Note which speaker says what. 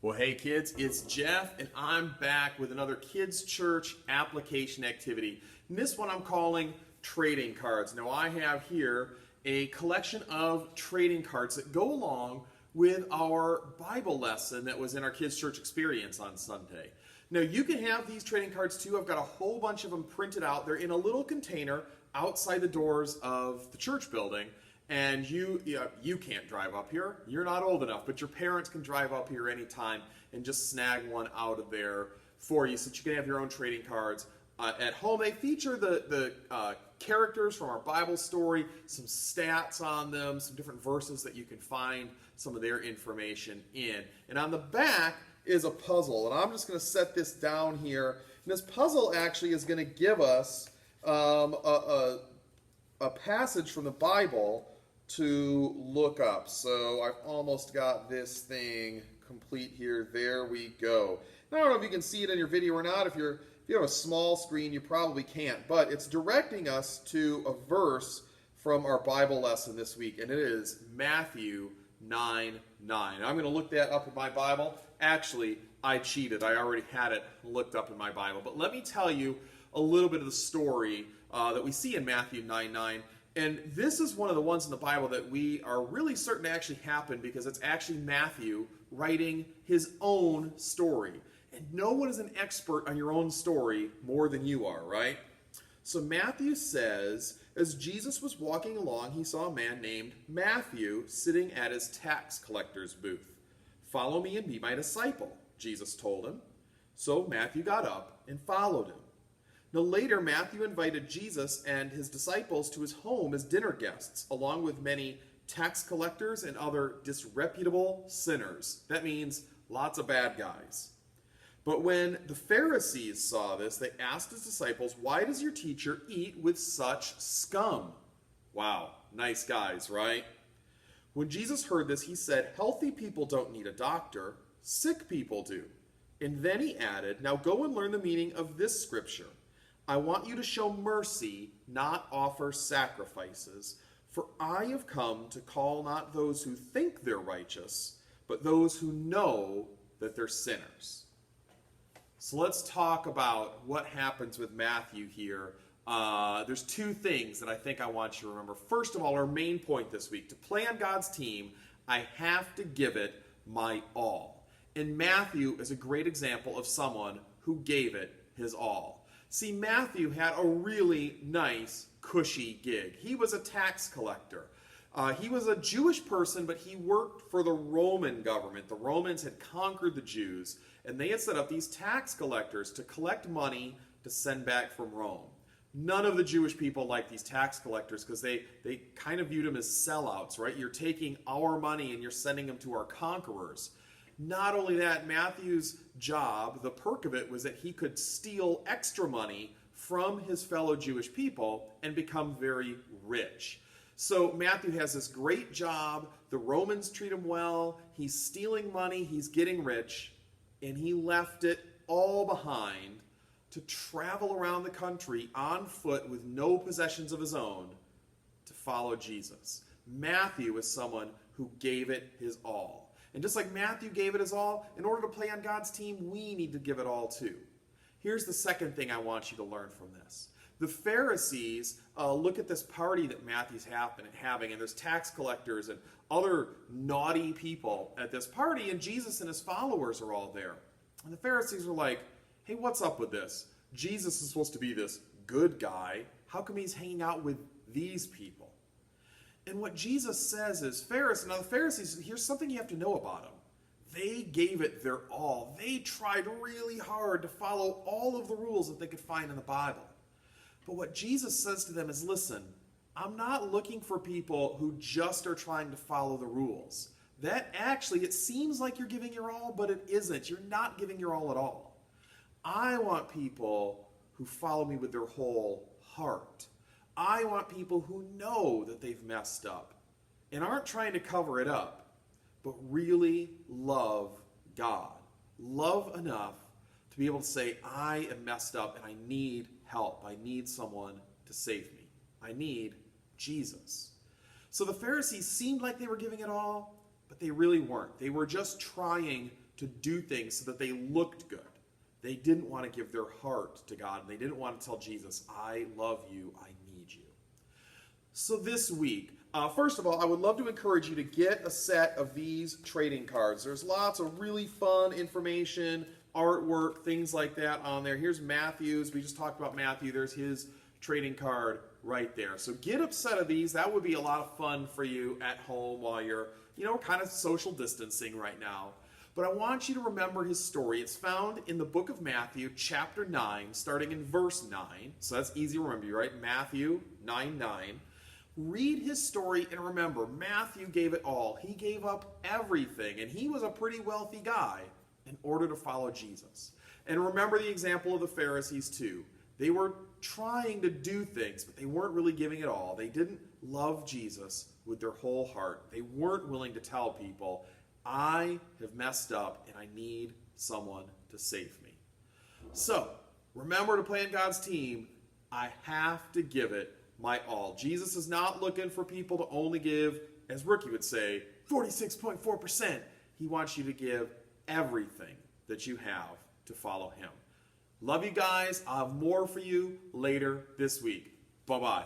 Speaker 1: Well, hey kids, it's Jeff, and I'm back with another Kids Church application activity. And this one I'm calling trading cards. Now, I have here a collection of trading cards that go along with our Bible lesson that was in our Kids Church experience on Sunday. Now, you can have these trading cards too. I've got a whole bunch of them printed out. They're in a little container outside the doors of the church building. And you can't drive up here. You're not old enough, but your parents can drive up here anytime and just snag one out of there for you so that you can have your own trading cards at home. They feature the characters from our Bible story, some stats on them, some different verses that you can find some of their information in. And on the back is a puzzle, and I'm just going to set this down here. And this puzzle actually is going to give us a passage from the Bible to look up. So I've almost got this thing complete here. There we go. Now, I don't know if you can see it in your video or not. If you have a small screen, you probably can't. But it's directing us to a verse from our Bible lesson this week, and it is Matthew 9:9. I'm going to look that up in my Bible. Actually, I cheated. I already had it looked up in my Bible. But let me tell you a little bit of the story that we see in Matthew 9:9. And this is one of the ones in the Bible that we are really certain to actually happen because it's actually Matthew writing his own story. And no one is an expert on your own story more than you are, right? So Matthew says, as Jesus was walking along, he saw a man named Matthew sitting at his tax collector's booth. "Follow me and be my disciple," Jesus told him. So Matthew got up and followed him. Now later, Matthew invited Jesus and his disciples to his home as dinner guests, along with many tax collectors and other disreputable sinners. That means lots of bad guys. But when the Pharisees saw this, they asked his disciples, "Why does your teacher eat with such scum?" Wow, nice guys, right? When Jesus heard this, he said, "Healthy people don't need a doctor, sick people do." And then he added, "Now go and learn the meaning of this scripture. I want you to show mercy, not offer sacrifices. For I have come to call not those who think they're righteous, but those who know that they're sinners." So let's talk about what happens with Matthew here. There's two things that I think I want you to remember. First of all, our main point this week: to play on God's team, I have to give it my all. And Matthew is a great example of someone who gave it his all. See, Matthew had a really nice, cushy gig. He was a tax collector. He was a Jewish person, but he worked for the Roman government. The Romans had conquered the Jews, and they had set up these tax collectors to collect money to send back from Rome. None of the Jewish people liked these tax collectors because they kind of viewed them as sellouts, right? You're taking our money and you're sending them to our conquerors. Not only that, Matthew's job, the perk of it, was that he could steal extra money from his fellow Jewish people and become very rich. So Matthew has this great job. The Romans treat him well. He's stealing money. He's getting rich. And he left it all behind to travel around the country on foot with no possessions of his own to follow Jesus. Matthew is someone who gave it his all. And just like Matthew gave it his all, in order to play on God's team, we need to give it all too. Here's the second thing I want you to learn from this. The Pharisees look at this party that Matthew's having, and there's tax collectors and other naughty people at this party, and Jesus and his followers are all there. And the Pharisees are like, "Hey, what's up with this? Jesus is supposed to be this good guy. How come he's hanging out with these people?" And what Jesus says is, now the Pharisees, here's something you have to know about them. They gave it their all. They tried really hard to follow all of the rules that they could find in the Bible. But what Jesus says to them is, listen, I'm not looking for people who just are trying to follow the rules. That actually, it seems like you're giving your all, but it isn't. You're not giving your all at all. I want people who follow me with their whole heart. I want people who know that they've messed up and aren't trying to cover it up, but really love God. Love enough to be able to say, I am messed up and I need help. I need someone to save me. I need Jesus. So the Pharisees seemed like they were giving it all, but they really weren't. They were just trying to do things so that they looked good. They didn't want to give their heart to God. They didn't want to tell Jesus, I love you, I need you. So this week, first of all, I would love to encourage you to get a set of these trading cards. There's lots of really fun information, artwork, things like that on there. Here's Matthew's. We just talked about Matthew. There's his trading card right there. So get a set of these. That would be a lot of fun for you at home while you're, kind of social distancing right now. But I want you to remember his story. It's found in the book of Matthew, chapter 9, starting in verse 9. So that's easy to remember, right? Matthew 9:9. Read his story and remember, Matthew gave it all. He gave up everything, and he was a pretty wealthy guy in order to follow Jesus. And remember the example of the Pharisees too. They were trying to do things, but they weren't really giving it all. They didn't love Jesus with their whole heart. They weren't willing to tell people, I have messed up and I need someone to save me. So, remember to play in God's team, I have to give it my all. Jesus is not looking for people to only give, as Ricky would say, 46.4%. He wants you to give everything that you have to follow him. Love you guys. I'll have more for you later this week. Bye-bye.